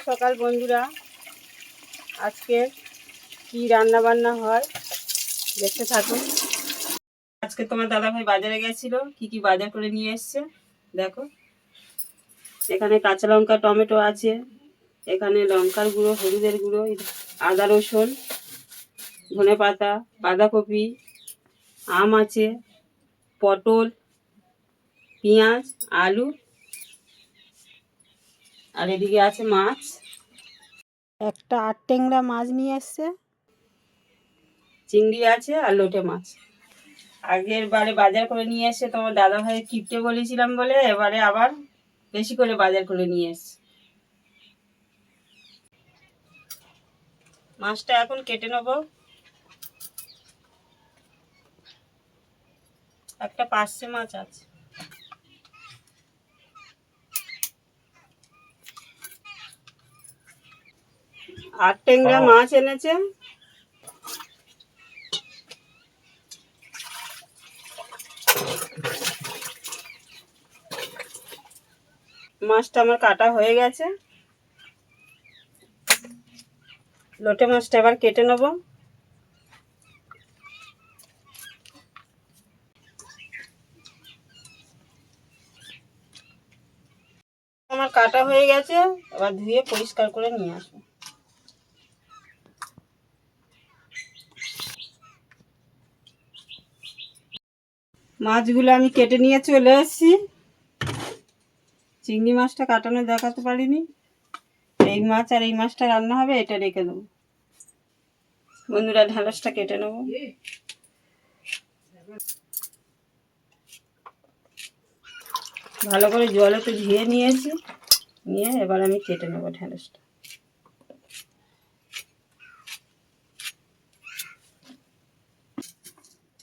সকাল বন্ধুরা। আজকে কি রান্না বান্না হয় দেখতে থাকুন। আজকে তোমার দাদাভাই বাজারে গেছিল, কি কি বাজার করে নিয়ে এসছে দেখো। এখানে কাঁচা লঙ্কা, টমেটো আছে, এখানে লঙ্কার গুঁড়ো, হলুদের গুঁড়ো, আদা রসুন, ধনে পাতা, বাঁধাকপি, আম আছে, পটল, পেঁয়াজ, আলু, আর এদিকে আছে মাছ। একটা 8 ট্যাংরা মাছ নিয়ে এসছে, চিংড়ি আছে আর লোটে মাছ। আগের বারে বাজার করে নিয়ে এসে তোমার দাদা ভাই কিপটে বলেছিলাম বলে এবারে আবার বেশি করে বাজার করে নিয়ে এসছে। মাছটা এখন কেটে নেব। একটা পার্শে মাছ আছে। আর ট্যাংরা মাছ এনেছে। মাছটা আমার কাটা হয়ে গেছে। লোটে মাছটা এবার কেটে নেব। আমার কাটা হয়ে গেছে, এবার ধুয়ে পরিষ্কার করে নিয়ে আসবো। মাছগুলো আমি কেটে নিয়ে চলে এসেছি। চিংড়ি মাছটা কাটানো দেখাতে পারিনি। এই মাছ আর এই মাছটা রান্না হবে, এটা রেখে দেবো। বন্ধুরা, ঢ্যাঁড়সটা কেটে নেব। ভালো করে জলে তো ধুয়ে নিয়েছি, নিয়ে এবার আমি কেটে নেব ঢ্যাঁড়সটা।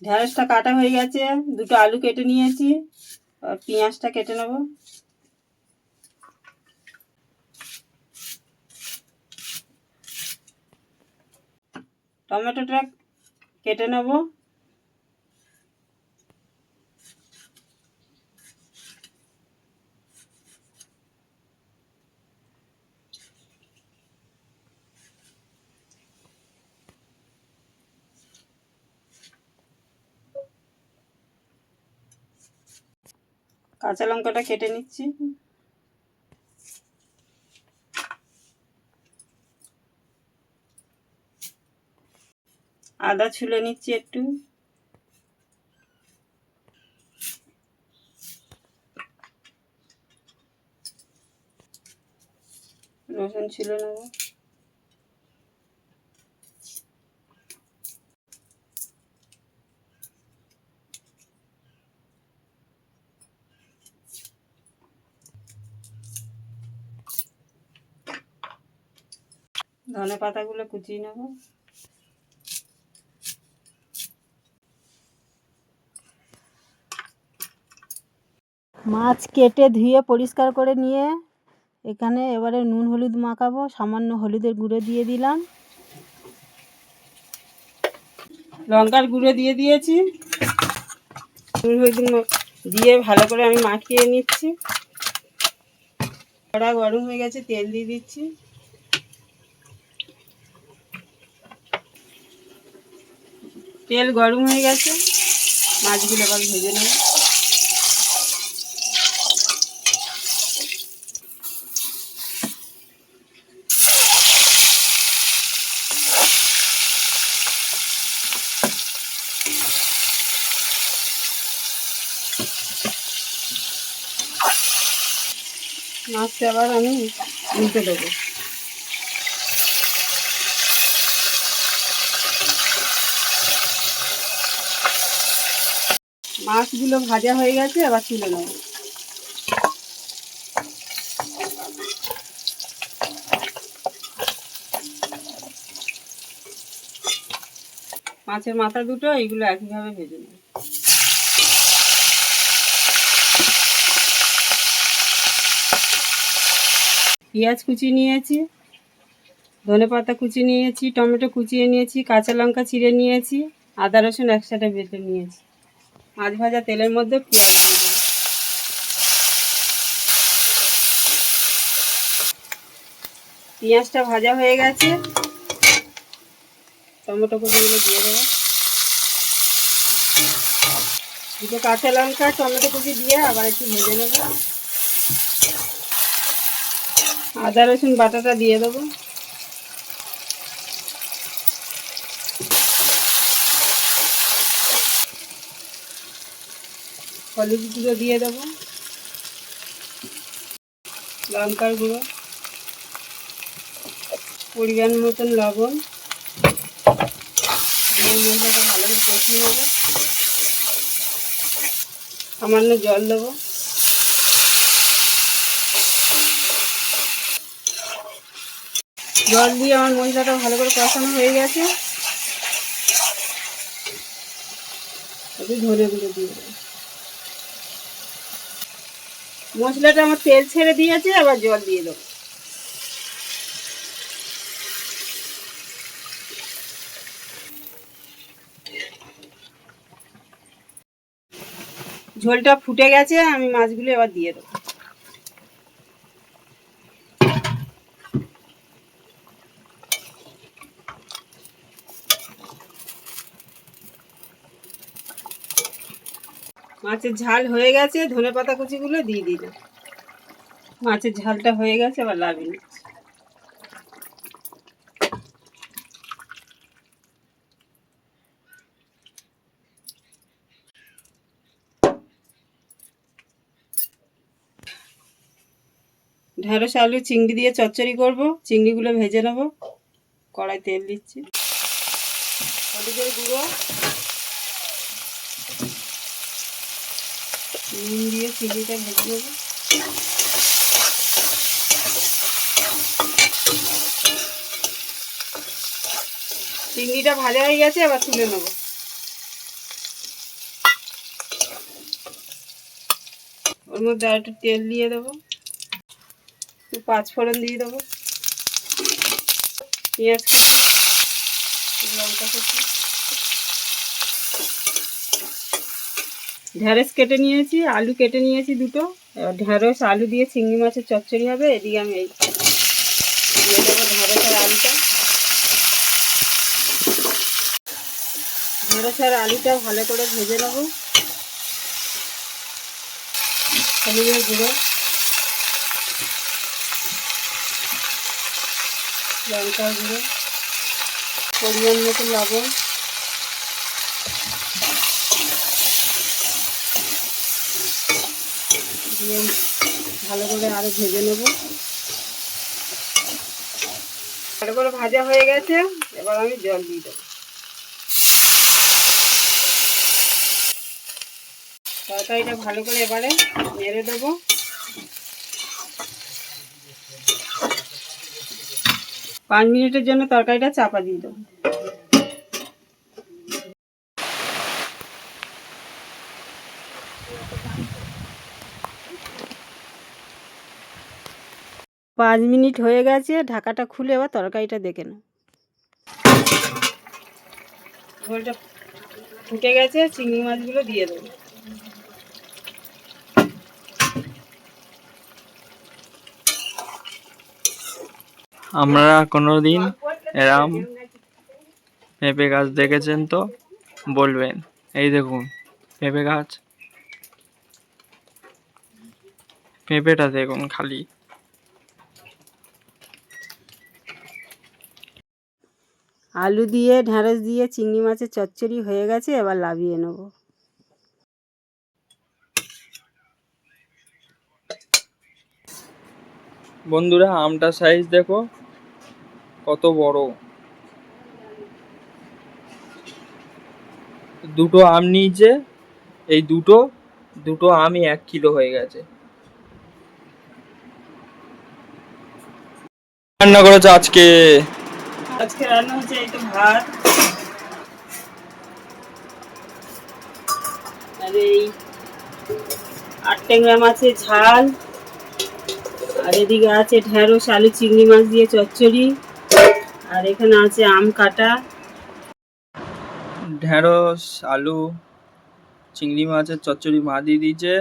ঢ্যাঁড়সটা কাটা হয়ে গেছে, দুটো আলু কেটে নিয়েছি, আর পেঁয়াজটা কেটে নেব। টমেটোটা কেটে নেব। কাঁচা লঙ্কাটা কেটে নিচ্ছি। আদা ছুলে নিচ্ছি একটু। রসুন ছুলে নেব। ধনে পাতাগুলো কুচিয়ে নেব। মাছ কেটে ধুয়ে পরিষ্কার করে নিয়ে এখানে এবারে নুন হলুদ মাখাবো। সামান্য হলুদের গুঁড়ো দিয়ে দিলাম, লঙ্কার গুঁড়ো দিয়ে দিয়েছি। নুন হলুদ দিয়ে ভালো করে আমি মাখিয়ে নিচ্ছি। কড়া গরম হয়ে গেছে, তেল দিয়ে দিচ্ছি। তেল গরম হয়ে গেছে, মাছগুলো এবার ভেজে নেব। মাছটা আবার আমি উল্টে দেবো। মাছগুলো ভাজা হয়ে গেছে, আবার তুলে নেব। মাছের মাথা দুটো এইগুলো একইভাবে ভেজে নেব। পেঁয়াজ কুচি নিয়েছি, ধনে পাতা কুচি নিয়েছি, টমেটো কুচিয়ে নিয়েছি, কাঁচা লঙ্কা চিড়ে নিয়েছি, আদা রসুন একসাথে বেটে নিয়েছি। মাছ ভাজা তেলের মধ্যে পেঁয়াজ দিয়ে দেবো। পেঁয়াজটা ভাজা হয়ে গেছে, টমেটো কুচিগুলো দিয়ে দেবো। দুটো কাঁচা লঙ্কা টমেটো কুচি দিয়ে আবার একটু ভেজে নেব। আদা রসুন বাটাটা দিয়ে দেবো। হলুদ গুঁড়ো দিয়ে দেবো, লঙ্কার গুঁড়ো, পরিমাণ মতন লবণ দিয়ে মশলাটা ভালো করে কষিয়ে নেব। সামান্য জল দেবো। জল দিয়ে আমার মশলাটা ভালো করে কষানো হয়ে গেছে। একটু ধনে গুঁড়ো দিয়ে দেবো। মশলাটা আমার তেল ছেড়ে দিয়েছে, আবার জল দিয়ে দেবো। ঝোলটা ফুটে গেছে, আমি মাছগুলো এবার দিয়ে দেবো। মাছের ঝাল হয়ে গেছে, ধনেপাতা কুচিগুলো দিয়ে দিলাম। মাছের ঝালটা হয়ে গেছে, আবার লাভিয়ে নিচ্ছি। ঢেঁড়স আলু চিংড়ি দিয়ে চচ্চড়ি করব। চিংড়িগুলো ভেজে নেব। কড়াই তেল দিচ্ছি, হলুদের গুঁড়ো, নুন দিয়ে চিংড়িটা ভেজে নেব। চিংড়িটা ভাজা হয়ে গেছে, এবার তুলে নেব। ওর মধ্যে আর একটু তেল দিয়ে দেবো, একটু পাঁচফোড়ন দিয়ে দেবো, পেঁয়াজ কুচি, লঙ্কা কুচি, ঢেঁড়স কেটে নিয়েছি, আলু কেটে নিয়েছি দুটো। এবার ঢেঁড়স আলু দিয়ে চিংড়ি মাছের চচ্চড়ি হবে। এদিকে আমি এই দিয়ে দেবো ঢেঁড়স আর আলুটা। ঢেঁড়স আর আলুটা ভালো করে ভেজে নেবো। হলুদের গুঁড়ো, লঙ্কার গুঁড়ো, পরিমাণ মতো লবণ, দিয়ে ভালো করে আরও ভেজে নেব। ভালো করে ভাজা হয়ে গেছে, এবার আমি জল দিয়ে দেবো। তরকারিটা ভালো করে এবারে নেড়ে দেবো। 5 মিনিটের জন্য তরকারিটা চাপা দিয়ে দেবো। 5 মিনিট হয়ে গেছে, ঢাকাটা খুলে এবার তরকারিটা দেখে নাও। ঝোলটা ফুটে গেছে, চিংড়ি মাছগুলো দিয়ে দেবো। আপনারা কোনোদিন এরম পেঁপে গাছ দেখেছেন তো বলবেন। এই দেখুন পেঁপে গাছ, পেঁপেটা দেখুন খালি। আলু দিয়ে ঢেঁড়স দিয়ে চিংড়ি মাছের চচ্চড়ি হয়ে গেছে, এবার লাভিয়ে নেব। বন্ধুরা আমটা সাইজ দেখো কত বড়। দুটো আম নিয়েছে, এই দুটো আমই 1 কিলো হয়ে গেছে। রান্না করেছে আজকে রান্না হচ্ছে এই তো ভাত আর এই 8 ট্যাংরা মাছের ঝাল, আর এদিকে আছে ঢেঁড়স আলু চিংড়ি মাছ দিয়ে চচ্চড়ি, আর এখানে আছে আম কাটা। ঢেঁড়স আলু চিংড়ি মাছের চচ্চড়ি মা দিয়ে দিয়েছে।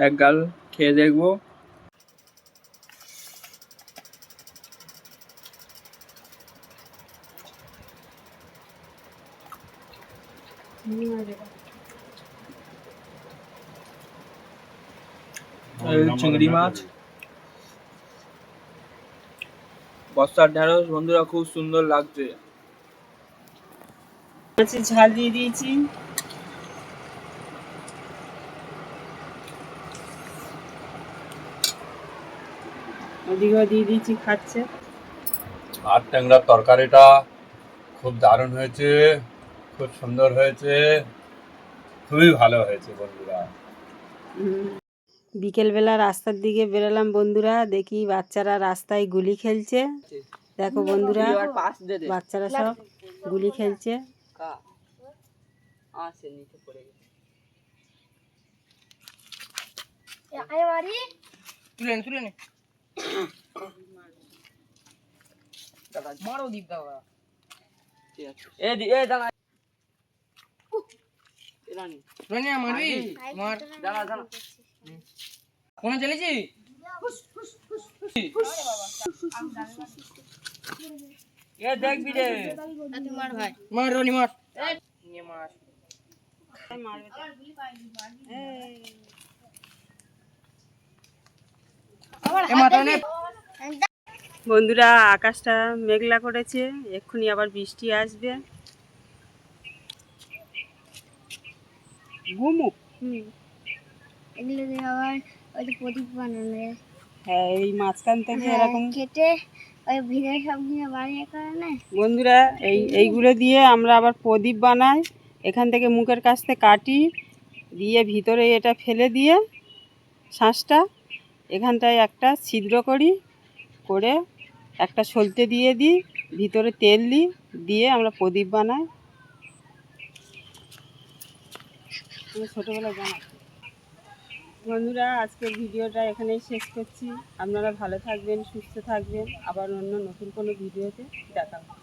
এক গাল খেয়ে দেখবো। চিংড়ি মাছ, বস্তার ঢেঁড়স বন্ধুরা খুব সুন্দর লাগছে। মাছের ঝাল দিয়ে দিয়েছি। ওদিকেও দিয়ে দিয়েছি, খাচ্ছে। আর ট্যাংরার তরকারিটা খুব দারুণ হয়েছে, খুব সুন্দর হয়েছে, খুবই ভালো হয়েছে বন্ধুরা। বিকেলবেলা রাস্তার দিকে বেরোলাম বন্ধুরা, দেখি বাচ্চারা রাস্তায় গুলি খেলছে। দেখো বন্ধুরা, বাচ্চারা সব গুলি খেলছে। কোন চলেছি দেখবি রে, মার রনি মার বন্ধুরা আকাশটা মেঘলা করেছে, এক্ষুনি আবার বৃষ্টি আসবে। ঘুমুক। এগুলো দিয়ে আবার ওই যে প্রদীপ বানানো যায়। হ্যাঁ, এই মাঝখান থেকে হ্যাঁ, এরকম কেটে ওই ভিড়ে সব নিয়ে বানিয়ে করে না। বন্ধুরা এইগুলো দিয়ে আমরা আবার প্রদীপ বানাই। এখান থেকে মুখের কাছ থেকে কাটি, দিয়ে ভিতরে এটা ফেলে দিয়ে শ্বাসটা এখানটায় একটা ছিদ্র করি, করে একটা সলতে দিয়ে দিই, ভিতরে তেল দিই, দিয়ে আমরা প্রদীপ বানাই। ছোটোবেলায় জানা। বন্ধুরা আজকের ভিডিওটা এখানেই শেষ করছি। আপনারা ভালো থাকবেন, সুস্থ থাকবেন। আবার অন্য নতুন কোনো ভিডিওতে দেখা হবে।